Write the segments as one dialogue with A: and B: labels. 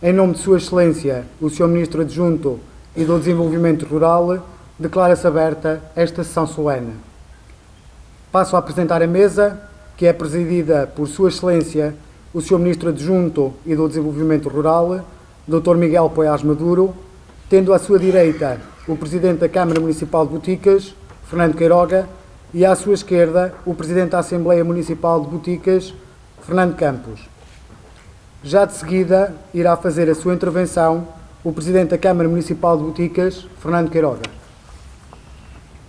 A: Em nome de Sua Excelência, o Sr. Ministro Adjunto e do Desenvolvimento Rural, declara-se aberta esta sessão solene. Passo a apresentar a mesa, que é presidida por Sua Excelência, o Sr. Ministro Adjunto e do Desenvolvimento Rural, Dr. Miguel Poiás Maduro, tendo à sua direita o Presidente da Câmara Municipal de Boticas, Fernando Queiroga, e à sua esquerda o Presidente da Assembleia Municipal de Boticas, Fernando Campos. Já de seguida irá fazer a sua intervenção o Presidente da Câmara Municipal de Boticas, Fernando Queiroga.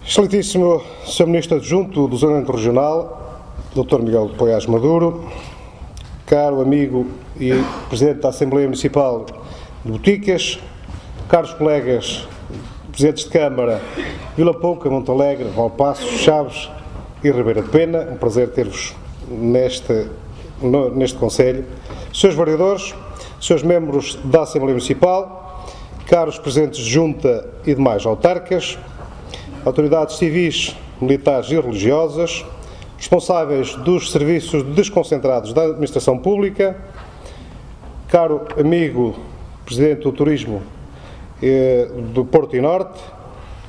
B: Excelentíssimo Sr. Ministro Adjunto do Desenvolvimento Regional, Dr. Miguel Poiás Maduro, caro amigo e Presidente da Assembleia Municipal de Boticas, caros colegas, Presidentes de Câmara, Vila Pouca, Montalegre, Valpaços, Chaves e Ribeira de Pena, um prazer ter-vos neste Conselho, Srs. Vereadores, Srs. Membros da Assembleia Municipal, caros Presidentes de Junta e demais autarcas, autoridades civis, militares e religiosas, responsáveis dos serviços desconcentrados da Administração Pública, caro amigo Presidente do Turismo do Porto e Norte,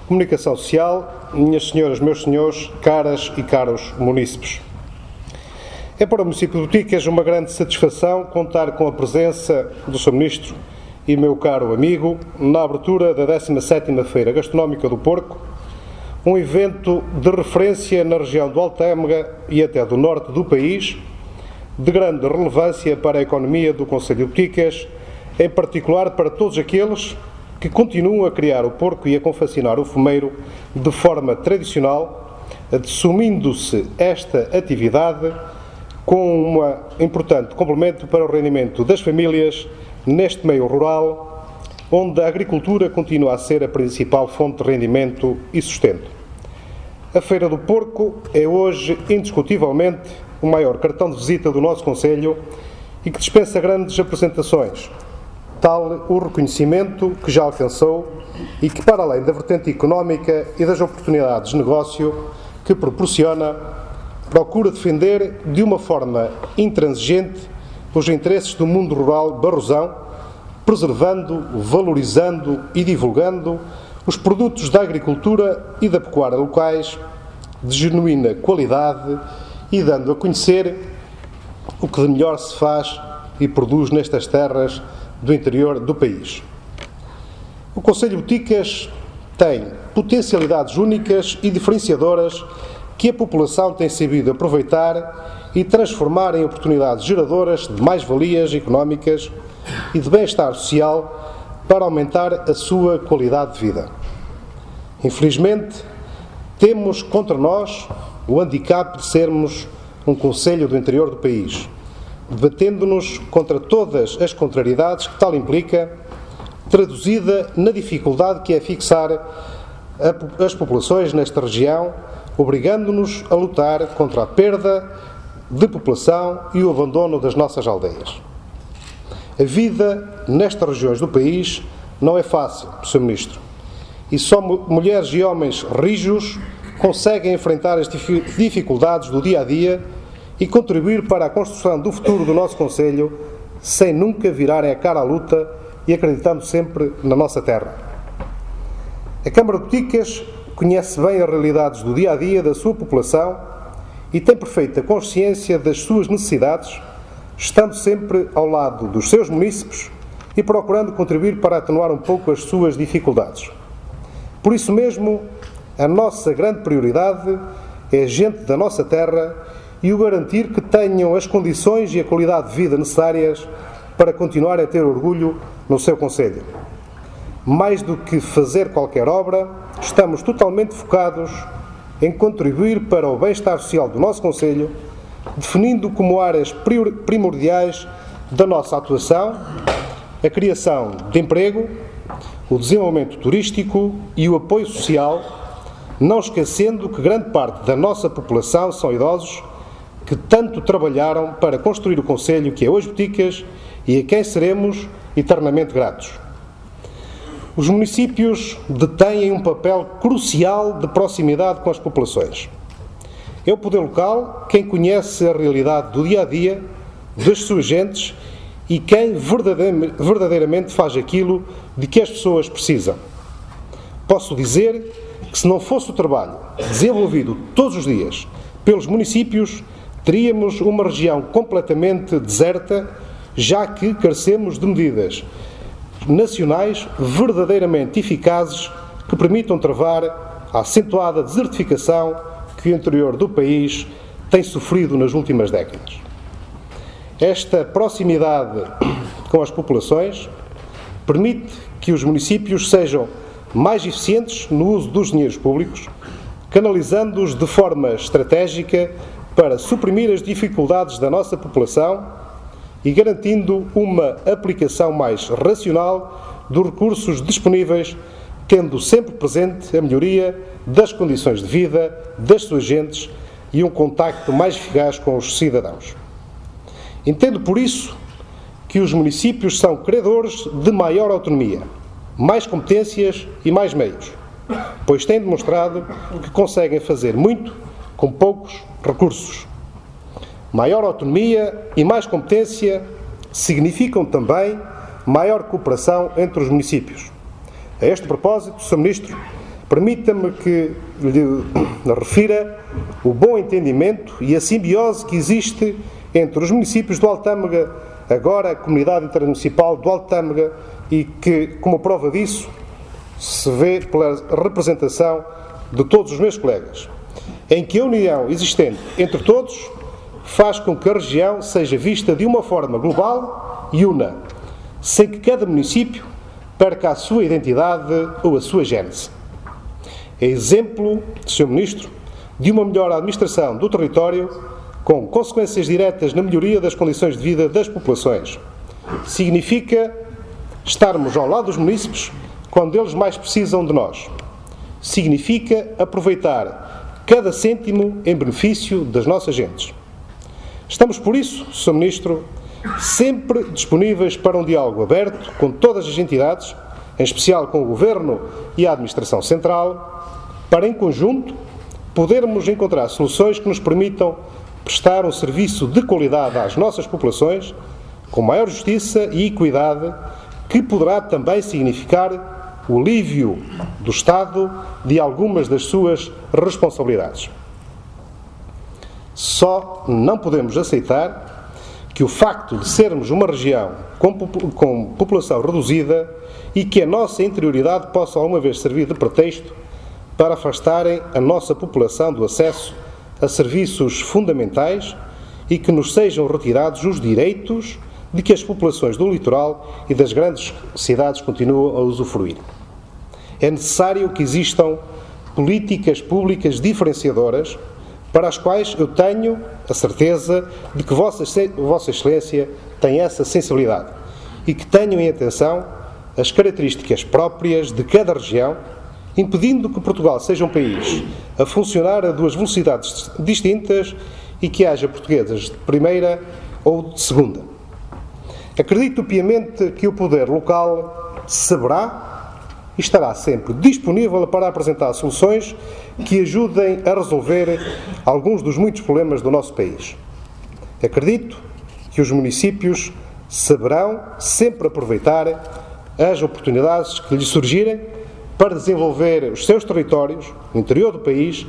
B: Comunicação Social, minhas senhoras, meus senhores, caras e caros munícipes. É para o município de Boticas uma grande satisfação contar com a presença do Sr. Ministro e meu caro amigo na abertura da 17ª Feira Gastronómica do Porco, um evento de referência na região do Altémega e até do norte do país, de grande relevância para a economia do concelho de Boticas, em particular para todos aqueles que continuam a criar o porco e a confeccionar o fumeiro de forma tradicional, assumindo-se esta atividade com um importante complemento para o rendimento das famílias neste meio rural, onde a agricultura continua a ser a principal fonte de rendimento e sustento. A Feira do Porco é hoje, indiscutivelmente, o maior cartão de visita do nosso concelho e que dispensa grandes apresentações, tal o reconhecimento que já alcançou e que, para além da vertente económica e das oportunidades de negócio que proporciona, procura defender de uma forma intransigente os interesses do mundo rural barrosão, preservando, valorizando e divulgando os produtos da agricultura e da pecuária locais de genuína qualidade e dando a conhecer o que de melhor se faz e produz nestas terras do interior do país. O Concelho de Boticas tem potencialidades únicas e diferenciadoras que a população tem sabido aproveitar e transformar em oportunidades geradoras de mais-valias económicas e de bem-estar social para aumentar a sua qualidade de vida. Infelizmente, temos contra nós o handicap de sermos um concelho do interior do país, debatendo-nos contra todas as contrariedades que tal implica, traduzida na dificuldade que é fixar as populações nesta região, obrigando-nos a lutar contra a perda de população e o abandono das nossas aldeias. A vida nestas regiões do país não é fácil, Sr. Ministro, e só mulheres e homens rijos conseguem enfrentar as dificuldades do dia-a-dia e contribuir para a construção do futuro do nosso concelho sem nunca virarem a cara à luta e acreditando sempre na nossa terra. A Câmara de Boticas conhece bem as realidades do dia-a-dia da sua população e tem perfeita consciência das suas necessidades, estando sempre ao lado dos seus munícipes e procurando contribuir para atenuar um pouco as suas dificuldades. Por isso mesmo, a nossa grande prioridade é a gente da nossa terra e o garantir que tenham as condições e a qualidade de vida necessárias para continuar a ter orgulho no seu concelho. Mais do que fazer qualquer obra, estamos totalmente focados em contribuir para o bem-estar social do nosso concelho, definindo como áreas primordiais da nossa atuação a criação de emprego, o desenvolvimento turístico e o apoio social, não esquecendo que grande parte da nossa população são idosos que tanto trabalharam para construir o concelho que é hoje Boticas e a quem seremos eternamente gratos. Os municípios detêm um papel crucial de proximidade com as populações. É o poder local quem conhece a realidade do dia-a-dia das suas gentes e quem verdadeiramente faz aquilo de que as pessoas precisam. Posso dizer que, se não fosse o trabalho desenvolvido todos os dias pelos municípios, teríamos uma região completamente deserta, já que carecemos de medidas nacionais verdadeiramente eficazes que permitam travar a acentuada desertificação que o interior do país tem sofrido nas últimas décadas. Esta proximidade com as populações permite que os municípios sejam mais eficientes no uso dos dinheiros públicos, canalizando-os de forma estratégica para suprimir as dificuldades da nossa população e garantindo uma aplicação mais racional dos recursos disponíveis, tendo sempre presente a melhoria das condições de vida das suas gentes e um contacto mais eficaz com os cidadãos. Entendo, por isso, que os municípios são credores de maior autonomia, mais competências e mais meios, pois têm demonstrado que conseguem fazer muito com poucos recursos. Maior autonomia e mais competência significam também maior cooperação entre os municípios. A este propósito, Sr. Ministro, permita-me que lhe refira o bom entendimento e a simbiose que existe entre os municípios do Altâmega, agora a Comunidade Intermunicipal do Altâmega, e que, como prova disso, se vê pela representação de todos os meus colegas, em que a união existente entre todos faz com que a região seja vista de uma forma global e una, sem que cada município perca a sua identidade ou a sua gênese. É exemplo, Sr. Ministro, de uma melhor administração do território, com consequências diretas na melhoria das condições de vida das populações. Significa estarmos ao lado dos munícipes quando eles mais precisam de nós. Significa aproveitar cada cêntimo em benefício das nossas gentes. Estamos, por isso, Sr. Ministro, sempre disponíveis para um diálogo aberto com todas as entidades, em especial com o Governo e a Administração Central, para, em conjunto, podermos encontrar soluções que nos permitam prestar um serviço de qualidade às nossas populações, com maior justiça e equidade, que poderá também significar o alívio do Estado de algumas das suas responsabilidades. Só não podemos aceitar que o facto de sermos uma região com população reduzida e que a nossa interioridade possa alguma vez servir de pretexto para afastarem a nossa população do acesso a serviços fundamentais e que nos sejam retirados os direitos de que as populações do litoral e das grandes cidades continuam a usufruir. É necessário que existam políticas públicas diferenciadoras para as quais eu tenho a certeza de que Vossa Excelência tem essa sensibilidade e que tenham em atenção as características próprias de cada região, impedindo que Portugal seja um país a funcionar a duas velocidades distintas e que haja portuguesas de primeira ou de segunda. Acredito piamente que o poder local saberá e estará sempre disponível para apresentar soluções que ajudem a resolver alguns dos muitos problemas do nosso país. Acredito que os municípios saberão sempre aproveitar as oportunidades que lhes surgirem para desenvolver os seus territórios, no interior do país,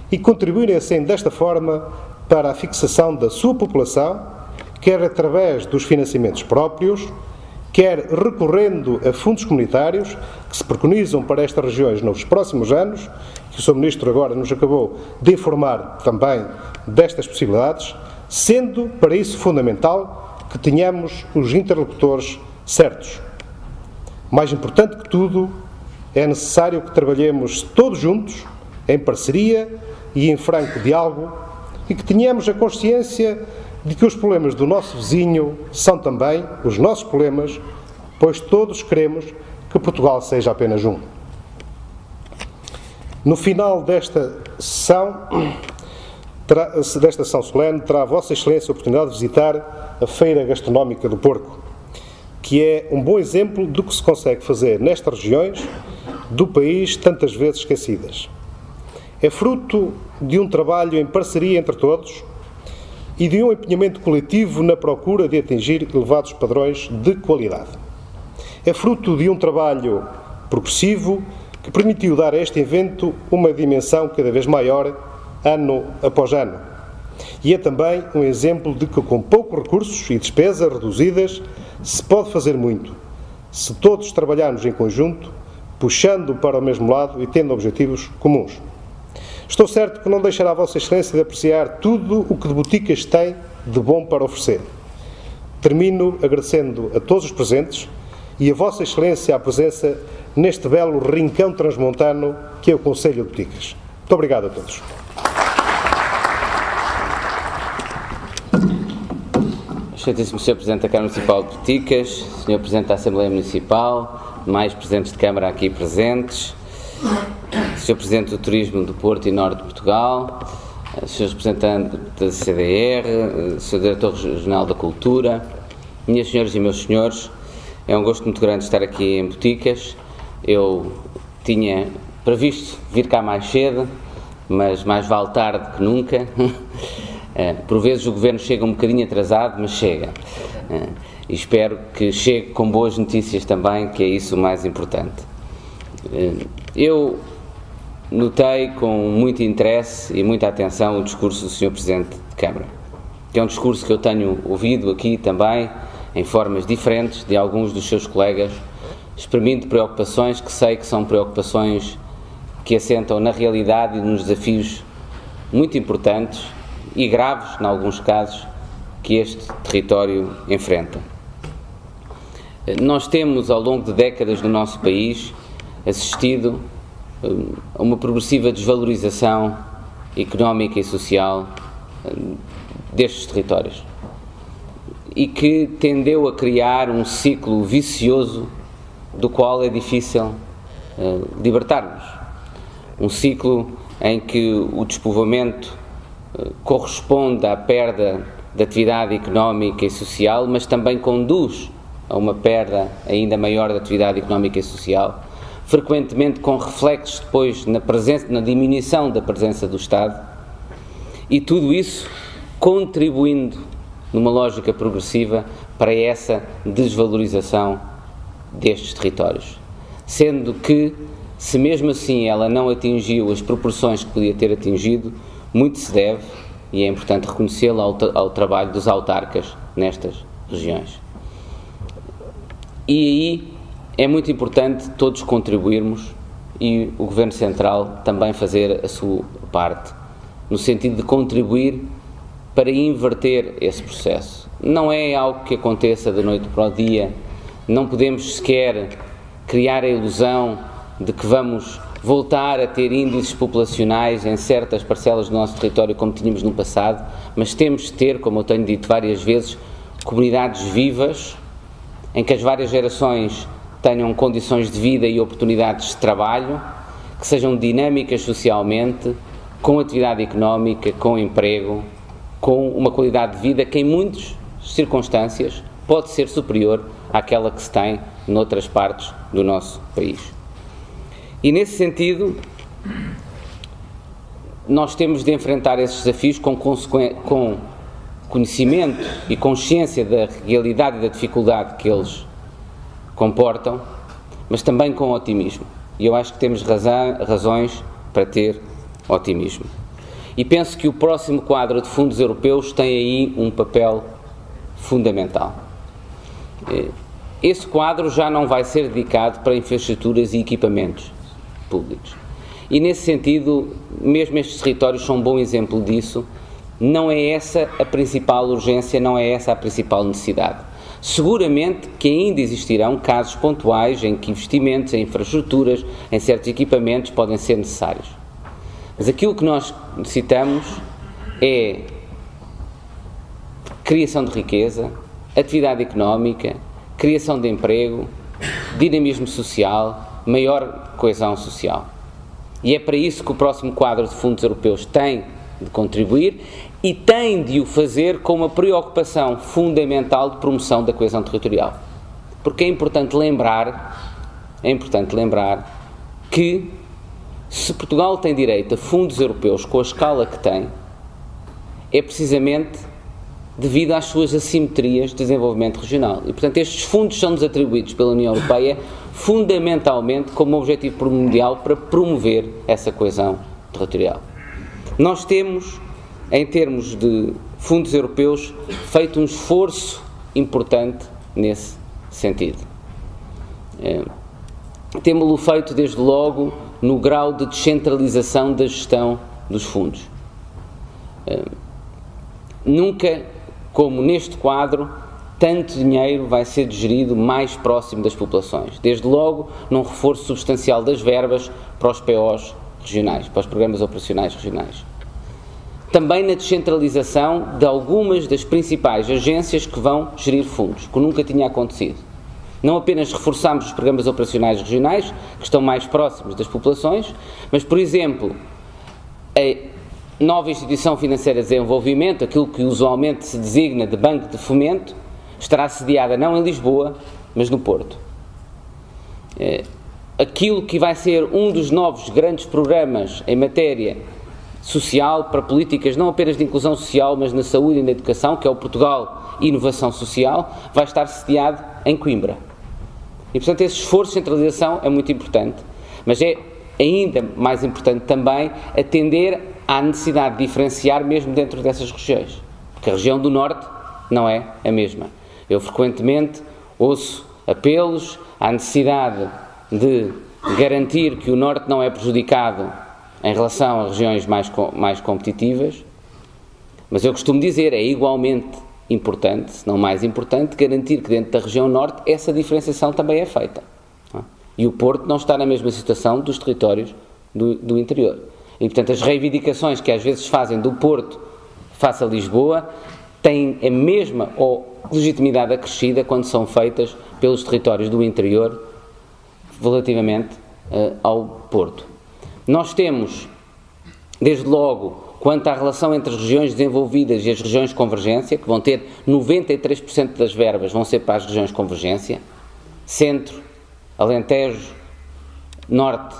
B: e contribuírem assim desta forma para a fixação da sua população, quer através dos financiamentos próprios, quer recorrendo a fundos comunitários que se preconizam para estas regiões nos próximos anos, que o Sr. Ministro agora nos acabou de informar também destas possibilidades, sendo para isso fundamental que tenhamos os interlocutores certos. Mais importante que tudo, é necessário que trabalhemos todos juntos, em parceria e em franco diálogo, e que tenhamos a consciência de que os problemas do nosso vizinho são também os nossos problemas, pois todos queremos que Portugal seja apenas um. No final desta sessão solene, terá a Vossa Excelência a oportunidade de visitar a Feira Gastronómica do Porco, que é um bom exemplo do que se consegue fazer nestas regiões do país tantas vezes esquecidas. É fruto de um trabalho em parceria entre todos, e de um empenhamento coletivo na procura de atingir elevados padrões de qualidade. É fruto de um trabalho progressivo que permitiu dar a este evento uma dimensão cada vez maior, ano após ano. E é também um exemplo de que, com poucos recursos e despesas reduzidas, se pode fazer muito, se todos trabalharmos em conjunto, puxando para o mesmo lado e tendo objetivos comuns. Estou certo que não deixará a Vossa Excelência de apreciar tudo o que de Boticas tem de bom para oferecer. Termino agradecendo a todos os presentes e a Vossa Excelência a presença neste belo rincão transmontano que é o Concelho de Boticas. Muito obrigado a todos.
C: Excelentíssimo Sr. Presidente da Câmara Municipal de Boticas, Sr. Presidente da Assembleia Municipal, mais Presidentes de Câmara aqui presentes, Sr. Presidente do Turismo do Porto e Norte de Portugal, Sr. Representante da CDR, Sr. Diretor Regional da Cultura, minhas senhoras e meus senhores, é um gosto muito grande estar aqui em Boticas. Eu tinha previsto vir cá mais cedo, mas mais vale tarde que nunca. Por vezes o Governo chega um bocadinho atrasado, mas chega. E espero que chegue com boas notícias também, que é isso o mais importante. Eu notei com muito interesse e muita atenção o discurso do Sr. Presidente de Câmara, que é um discurso que eu tenho ouvido aqui também, em formas diferentes, de alguns dos seus colegas, exprimindo preocupações que sei que são preocupações que assentam na realidade e nos desafios muito importantes e graves, em alguns casos, que este território enfrenta. Nós temos, ao longo de décadas no nosso país, assistido a uma progressiva desvalorização económica e social destes territórios e que tendeu a criar um ciclo vicioso do qual é difícil libertar-nos. Um ciclo em que o despovoamento corresponde à perda de atividade económica e social, mas também conduz a uma perda ainda maior de atividade económica e social, frequentemente com reflexos depois na diminuição da presença do Estado, e tudo isso contribuindo numa lógica progressiva para essa desvalorização destes territórios. Sendo que, se mesmo assim ela não atingiu as proporções que podia ter atingido, muito se deve, e é importante reconhecê-lo, ao trabalho dos autarcas nestas regiões. E aí é muito importante todos contribuirmos e o Governo Central também fazer a sua parte, no sentido de contribuir para inverter esse processo. Não é algo que aconteça da noite para o dia, não podemos sequer criar a ilusão de que vamos voltar a ter índices populacionais em certas parcelas do nosso território como tínhamos no passado, mas temos de ter, como eu tenho dito várias vezes, comunidades vivas, em que as várias gerações tenham condições de vida e oportunidades de trabalho, que sejam dinâmicas socialmente, com atividade económica, com emprego, com uma qualidade de vida que em muitas circunstâncias pode ser superior àquela que se tem noutras partes do nosso país. E nesse sentido, nós temos de enfrentar esses desafios com conhecimento e consciência da realidade e da dificuldade que eles comportam, mas também com otimismo. E eu acho que temos razões para ter otimismo. E penso que o próximo quadro de fundos europeus tem aí um papel fundamental. Esse quadro já não vai ser dedicado para infraestruturas e equipamentos públicos. E nesse sentido, mesmo estes territórios são um bom exemplo disso. Não é essa a principal urgência, não é essa a principal necessidade. Seguramente que ainda existirão casos pontuais em que investimentos em infraestruturas, em certos equipamentos podem ser necessários. Mas aquilo que nós necessitamos é criação de riqueza, atividade económica, criação de emprego, dinamismo social, maior coesão social. E é para isso que o próximo quadro de fundos europeus tem de contribuir e tem de o fazer com uma preocupação fundamental de promoção da coesão territorial. Porque é importante lembrar que se Portugal tem direito a fundos europeus com a escala que tem, é precisamente devido às suas assimetrias de desenvolvimento regional. E, portanto, estes fundos são-nos atribuídos pela União Europeia fundamentalmente como objetivo primordial para promover essa coesão territorial. Nós temos, em termos de fundos europeus, feito um esforço importante nesse sentido. Temos-lo feito, desde logo, no grau de descentralização da gestão dos fundos. Nunca, como neste quadro, tanto dinheiro vai ser gerido mais próximo das populações. Desde logo, num reforço substancial das verbas para os POs regionais, para os Programas Operacionais Regionais. Também na descentralização de algumas das principais agências que vão gerir fundos, que nunca tinha acontecido. Não apenas reforçamos os Programas Operacionais Regionais, que estão mais próximos das populações, mas, por exemplo, a nova Instituição Financeira de Desenvolvimento, aquilo que usualmente se designa de Banco de Fomento, estará sediada não em Lisboa, mas no Porto. Aquilo que vai ser um dos novos grandes programas em matéria social para políticas não apenas de inclusão social, mas na saúde e na educação, que é o Portugal Inovação Social, vai estar sediado em Coimbra. E, portanto, esse esforço de centralização é muito importante, mas é ainda mais importante também atender à necessidade de diferenciar mesmo dentro dessas regiões, porque a região do Norte não é a mesma. Eu frequentemente ouço apelos à necessidade de garantir que o Norte não é prejudicado em relação a regiões mais competitivas, mas eu costumo dizer, é igualmente importante, se não mais importante, garantir que dentro da região Norte essa diferenciação também é feita. E o Porto não está na mesma situação dos territórios do interior. E, portanto, as reivindicações que às vezes fazem do Porto face a Lisboa têm a mesma ou legitimidade acrescida quando são feitas pelos territórios do interior relativamente ao Porto. Nós temos, desde logo, quanto à relação entre as regiões desenvolvidas e as regiões de convergência, que vão ter 93% das verbas vão ser para as regiões de convergência, Centro, Alentejo, Norte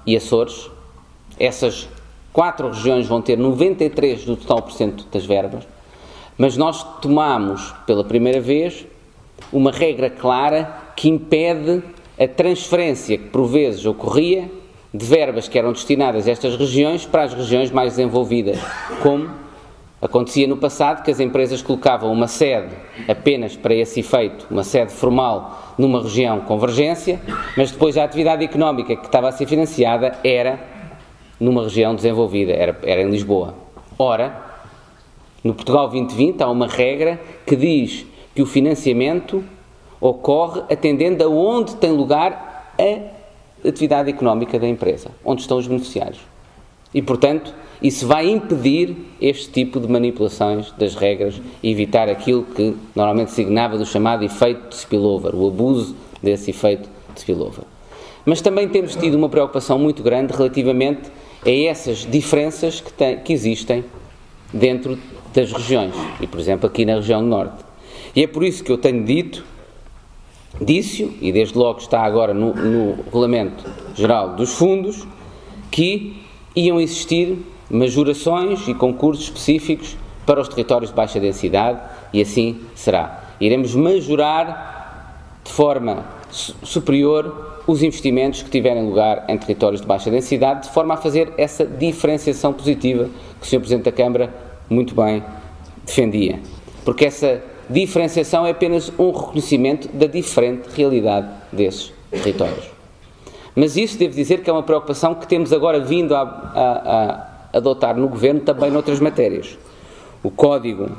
C: e Açores. Essas 4 regiões vão ter 93% do total por cento das verbas, mas nós tomamos, pela primeira vez, uma regra clara que impede a transferência que por vezes ocorria de verbas que eram destinadas a estas regiões para as regiões mais desenvolvidas, como acontecia no passado, que as empresas colocavam uma sede apenas para esse efeito, uma sede formal numa região convergência, mas depois a atividade económica que estava a ser financiada era numa região desenvolvida, era em Lisboa. Ora, no Portugal 2020 há uma regra que diz que o financiamento ocorre atendendo a onde tem lugar a atividade económica da empresa, onde estão os beneficiários. E, portanto, isso vai impedir este tipo de manipulações das regras e evitar aquilo que normalmente se designava do chamado efeito de spillover, o abuso desse efeito de spillover. Mas também temos tido uma preocupação muito grande relativamente a essas diferenças que existem dentro das regiões, e, por exemplo, aqui na região do Norte. E é por isso que eu tenho disse, e desde logo está agora no Regulamento Geral dos Fundos, que iam existir majorações e concursos específicos para os territórios de baixa densidade, e assim será. Iremos majorar de forma superior os investimentos que tiverem lugar em territórios de baixa densidade, de forma a fazer essa diferenciação positiva que o Sr. Presidente da Câmara muito bem defendia. Porque essa diferenciação é apenas um reconhecimento da diferente realidade desses territórios. Mas isso devo dizer que é uma preocupação que temos agora vindo a adotar no Governo também noutras matérias. O Código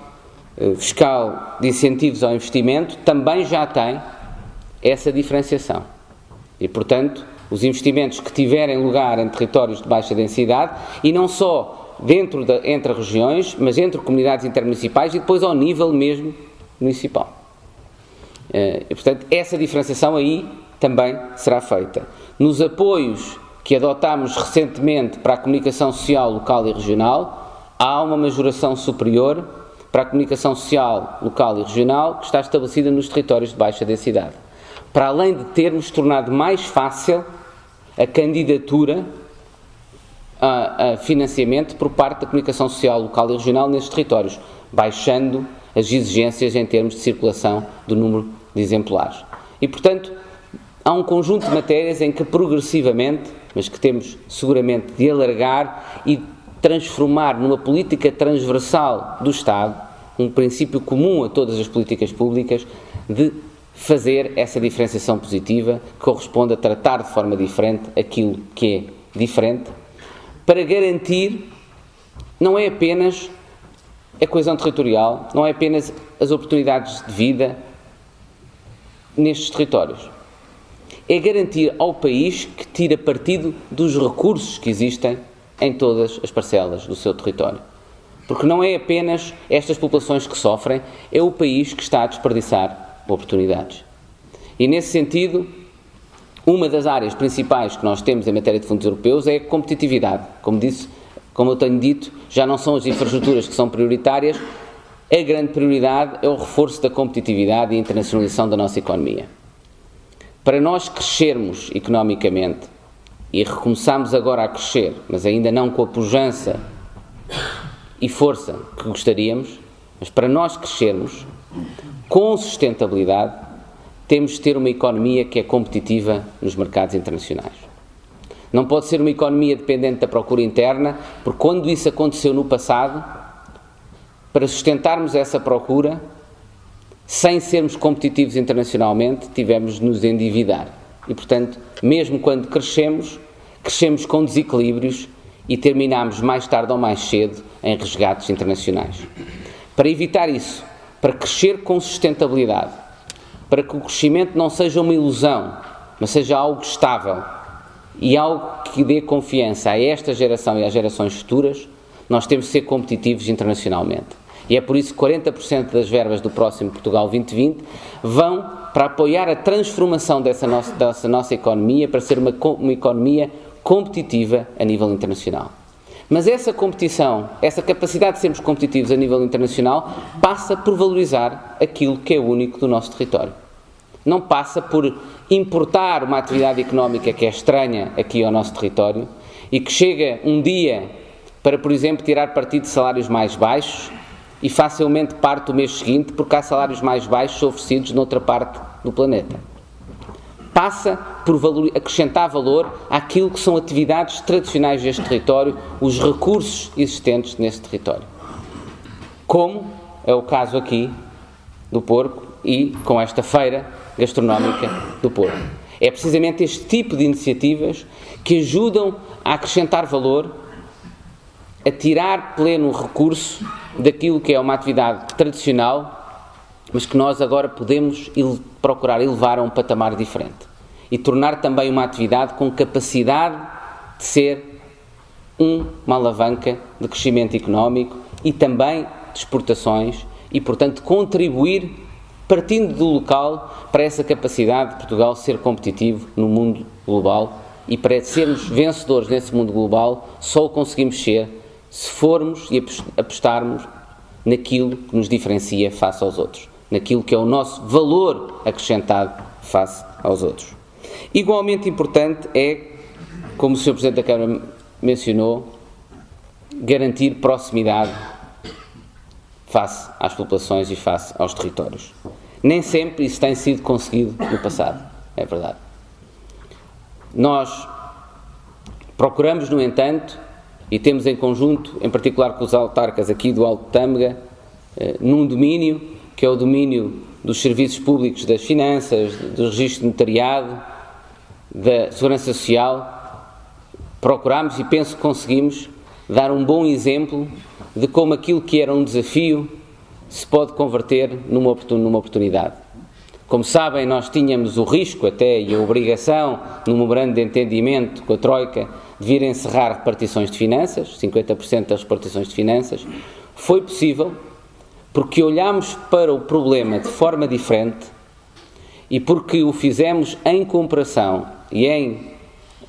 C: Fiscal de Incentivos ao Investimento também já tem essa diferenciação. E, portanto, os investimentos que tiverem lugar em territórios de baixa densidade, e não só entre regiões, mas entre comunidades intermunicipais e depois ao nível mesmo municipal. E, portanto, essa diferenciação aí também será feita. Nos apoios que adotámos recentemente para a comunicação social local e regional, há uma majoração superior para a comunicação social local e regional que está estabelecida nos territórios de baixa densidade. Para além de termos tornado mais fácil a candidatura a financiamento por parte da comunicação social local e regional nestes territórios, baixando as exigências em termos de circulação do número de exemplares. E, portanto, há um conjunto de matérias em que progressivamente, mas que temos seguramente de alargar e transformar numa política transversal do Estado, um princípio comum a todas as políticas públicas, de fazer essa diferenciação positiva, que corresponde a tratar de forma diferente aquilo que é diferente, para garantir não é apenas a coesão territorial, não é apenas as oportunidades de vida nestes territórios. É garantir ao país que tira partido dos recursos que existem em todas as parcelas do seu território. Porque não é apenas estas populações que sofrem, é o país que está a desperdiçar oportunidades. E nesse sentido, uma das áreas principais que nós temos em matéria de fundos europeus é a competitividade. Como eu tenho dito, já não são as infraestruturas que são prioritárias, a grande prioridade é o reforço da competitividade e a internacionalização da nossa economia. Para nós crescermos economicamente, e recomeçamos agora a crescer, mas ainda não com a pujança e força que gostaríamos, mas para nós crescermos com sustentabilidade, temos de ter uma economia que é competitiva nos mercados internacionais. Não pode ser uma economia dependente da procura interna, porque quando isso aconteceu no passado, para sustentarmos essa procura, sem sermos competitivos internacionalmente, tivemos de nos endividar. E, portanto, mesmo quando crescemos com desequilíbrios e terminamos mais tarde ou mais cedo em resgates internacionais. Para evitar isso, para crescer com sustentabilidade, para que o crescimento não seja uma ilusão, mas seja algo estável e algo que dê confiança a esta geração e às gerações futuras, nós temos de ser competitivos internacionalmente. E é por isso que 40% das verbas do próximo Portugal 2020 vão para apoiar a transformação dessa nossa economia para ser uma economia competitiva a nível internacional. Mas essa competição, essa capacidade de sermos competitivos a nível internacional, passa por valorizar aquilo que é único do nosso território. Não passa por importar uma atividade económica que é estranha aqui ao nosso território e que chega um dia para, por exemplo, tirar partido de salários mais baixos e facilmente parte o mês seguinte porque há salários mais baixos oferecidos noutra parte do planeta. Passa por acrescentar valor àquilo que são atividades tradicionais deste território, os recursos existentes nesse território. Como é o caso aqui do porco e com esta feira gastronómica do porco. É precisamente este tipo de iniciativas que ajudam a acrescentar valor, a tirar pleno recurso daquilo que é uma atividade tradicional, mas que nós agora podemos procurar elevar a um patamar diferente e tornar também uma atividade com capacidade de ser uma alavanca de crescimento económico e também de exportações e, portanto, contribuir, partindo do local, para essa capacidade de Portugal ser competitivo no mundo global e para sermos vencedores nesse mundo global, só o conseguimos ser se formos e apostarmos naquilo que nos diferencia face aos outros, naquilo que é o nosso valor acrescentado face aos outros. Igualmente importante é, como o Sr. Presidente da Câmara mencionou, garantir proximidade face às populações e face aos territórios. Nem sempre isso tem sido conseguido no passado, é verdade. Nós procuramos, no entanto, e temos em conjunto, em particular com os autarcas aqui do Alto Tâmega, num domínio que é o domínio dos serviços públicos, das finanças, do registro de notariado, da segurança social, procuramos e penso que conseguimos dar um bom exemplo de como aquilo que era um desafio se pode converter numa oportunidade. Como sabem, nós tínhamos o risco até e a obrigação, num memorando de entendimento com a Troika, de vir encerrar repartições de finanças, 50% das repartições de finanças. Foi possível porque olhámos para o problema de forma diferente e porque o fizemos em cooperação e em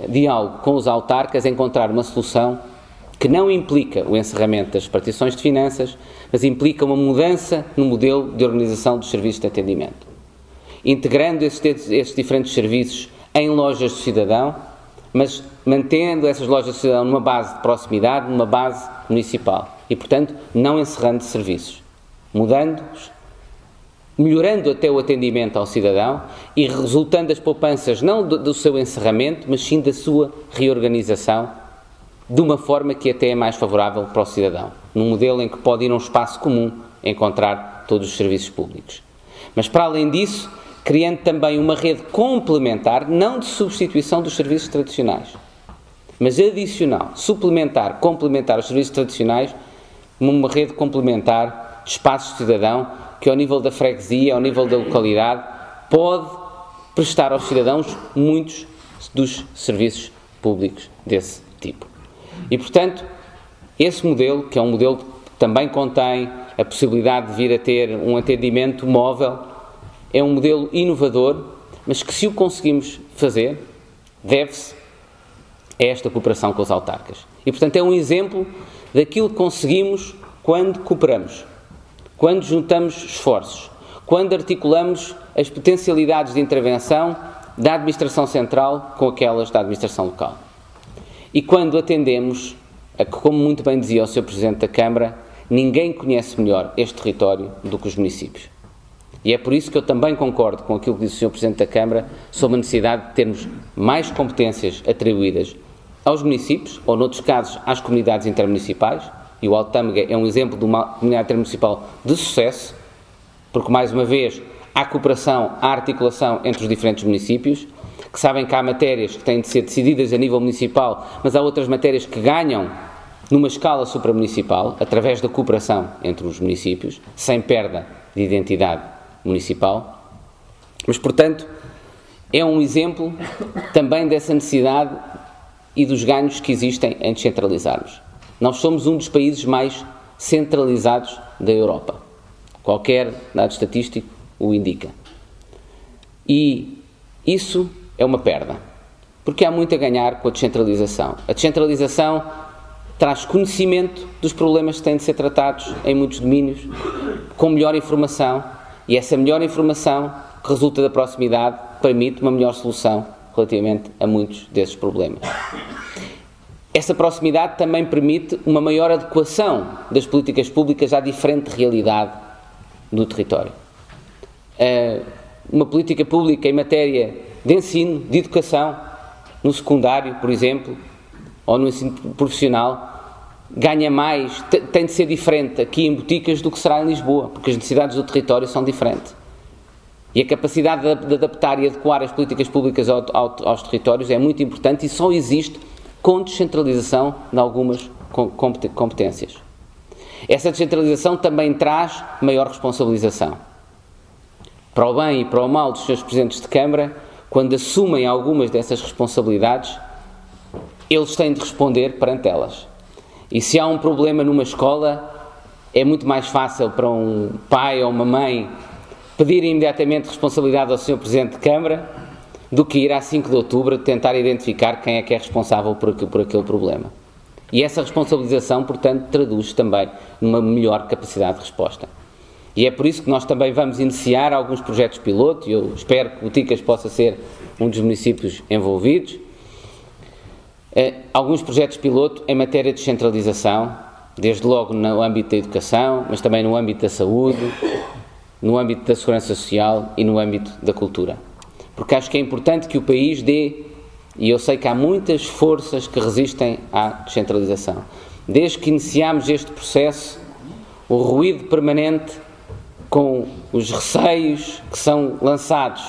C: diálogo com os autarcas, encontrar uma solução que não implica o encerramento das repartições de finanças, mas implica uma mudança no modelo de organização dos serviços de atendimento. Integrando esses diferentes serviços em lojas do cidadão, mas mantendo essas lojas do cidadão numa base de proximidade, numa base municipal e, portanto, não encerrando serviços. mudando-os, melhorando até o atendimento ao cidadão e resultando as poupanças não do seu encerramento, mas sim da sua reorganização, de uma forma que até é mais favorável para o cidadão, num modelo em que pode ir a um espaço comum encontrar todos os serviços públicos. Mas, para além disso, criando também uma rede complementar, não de substituição dos serviços tradicionais, mas adicional, suplementar, complementar os serviços tradicionais, uma rede complementar de espaços de cidadão que, ao nível da freguesia, ao nível da localidade, pode prestar aos cidadãos muitos dos serviços públicos desse tipo. E, portanto, esse modelo, que é um modelo que também contém a possibilidade de vir a ter um atendimento móvel, é um modelo inovador, mas que, se o conseguimos fazer, deve-se a esta cooperação com os autarcas. E, portanto, é um exemplo daquilo que conseguimos quando cooperamos, quando juntamos esforços, quando articulamos as potencialidades de intervenção da administração central com aquelas da administração local. E quando atendemos a que, como muito bem dizia o Sr. Presidente da Câmara, ninguém conhece melhor este território do que os municípios. E é por isso que eu também concordo com aquilo que disse o Sr. Presidente da Câmara sobre a necessidade de termos mais competências atribuídas aos municípios, ou, noutros casos, às comunidades intermunicipais, e o Alto Tâmega é um exemplo de uma comunidade intermunicipal de sucesso, porque, mais uma vez, há cooperação, há articulação entre os diferentes municípios, que sabem que há matérias que têm de ser decididas a nível municipal, mas há outras matérias que ganham numa escala supramunicipal, através da cooperação entre os municípios, sem perda de identidade municipal. Mas, portanto, é um exemplo também dessa necessidade e dos ganhos que existem em descentralizarmos. Nós somos um dos países mais centralizados da Europa. Qualquer dado estatístico o indica. E isso é uma perda, porque há muito a ganhar com a descentralização. A descentralização traz conhecimento dos problemas que têm de ser tratados em muitos domínios, com melhor informação, e essa melhor informação, que resulta da proximidade, permite uma melhor solução relativamente a muitos desses problemas. Essa proximidade também permite uma maior adequação das políticas públicas à diferente realidade do território. Uma política pública em matéria de ensino, de educação, no secundário, por exemplo, ou no ensino profissional, ganha mais, tem de ser diferente aqui em Boticas do que será em Lisboa, porque as necessidades do território são diferentes. E a capacidade de adaptar e adequar as políticas públicas aos territórios é muito importante e só existe com descentralização de algumas competências. Essa descentralização também traz maior responsabilização. Para o bem e para o mal dos seus presidentes de Câmara, quando assumem algumas dessas responsabilidades, eles têm de responder perante elas. E se há um problema numa escola, é muito mais fácil para um pai ou uma mãe pedir imediatamente responsabilidade ao Sr. Presidente de Câmara do que ir à 5 de outubro tentar identificar quem é que é responsável por aquele problema. E essa responsabilização, portanto, traduz também numa melhor capacidade de resposta. E é por isso que nós também vamos iniciar alguns projetos piloto, e eu espero que Boticas possa ser um dos municípios envolvidos, alguns projetos piloto em matéria de descentralização, desde logo no âmbito da educação, mas também no âmbito da saúde, no âmbito da segurança social e no âmbito da cultura. Porque acho que é importante que o país dê, e eu sei que há muitas forças que resistem à descentralização. Desde que iniciámos este processo, o ruído permanente com os receios que são lançados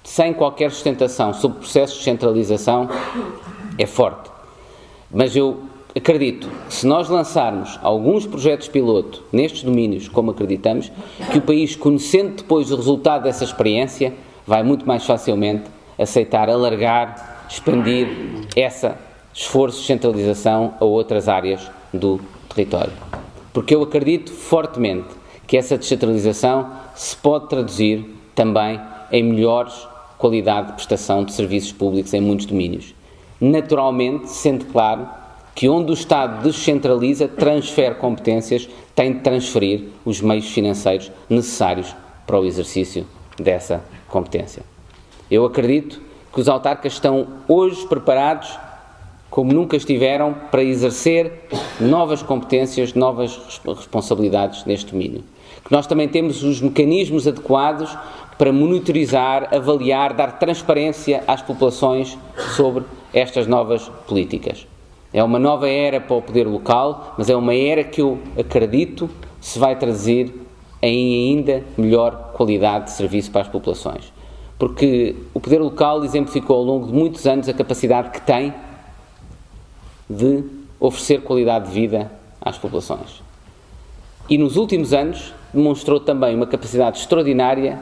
C: sem qualquer sustentação sobre processos de descentralização é forte. Mas eu acredito que se nós lançarmos alguns projetos piloto nestes domínios, como acreditamos, que o país, conhecendo depois o resultado dessa experiência, vai muito mais facilmente aceitar, alargar, expandir esse esforço de centralização a outras áreas do território. Porque eu acredito fortemente que essa descentralização se pode traduzir também em melhores qualidade de prestação de serviços públicos em muitos domínios. Naturalmente, sendo claro que onde o Estado descentraliza, transfere competências, tem de transferir os meios financeiros necessários para o exercício dessa competência. Eu acredito que os autarcas estão hoje preparados como nunca estiveram, para exercer novas competências, novas responsabilidades neste domínio. Que nós também temos os mecanismos adequados para monitorizar, avaliar, dar transparência às populações sobre estas novas políticas. É uma nova era para o poder local, mas é uma era que eu acredito se vai traduzir em ainda melhor qualidade de serviço para as populações. Porque o poder local exemplificou ao longo de muitos anos a capacidade que tem de oferecer qualidade de vida às populações. E nos últimos anos demonstrou também uma capacidade extraordinária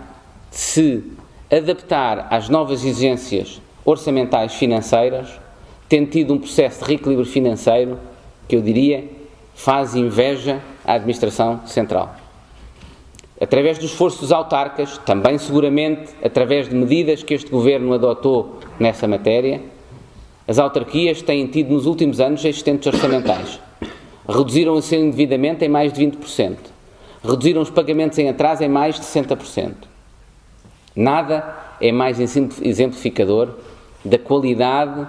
C: de se adaptar às novas exigências orçamentais financeiras, tendo tido um processo de reequilíbrio financeiro que eu diria faz inveja à administração central. Através do esforço dos autarcas, também seguramente através de medidas que este Governo adotou nessa matéria, as autarquias têm tido nos últimos anos excedentes orçamentais. Reduziram o seu endividamento em mais de 20%. Reduziram os pagamentos em atraso em mais de 60%. Nada é mais exemplificador da qualidade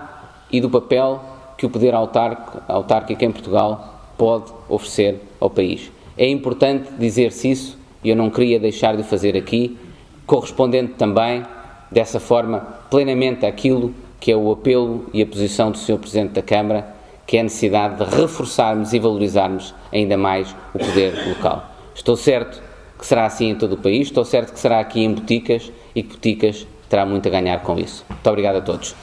C: e do papel que o poder autárquico em Portugal pode oferecer ao país. É importante dizer-se isso e eu não queria deixar de o fazer aqui, correspondendo também, dessa forma, plenamente àquilo que é o apelo e a posição do Sr. Presidente da Câmara, que é a necessidade de reforçarmos e valorizarmos ainda mais o poder local. Estou certo que será assim em todo o país, estou certo que será aqui em Boticas e que Boticas terá muito a ganhar com isso. Muito obrigado a todos.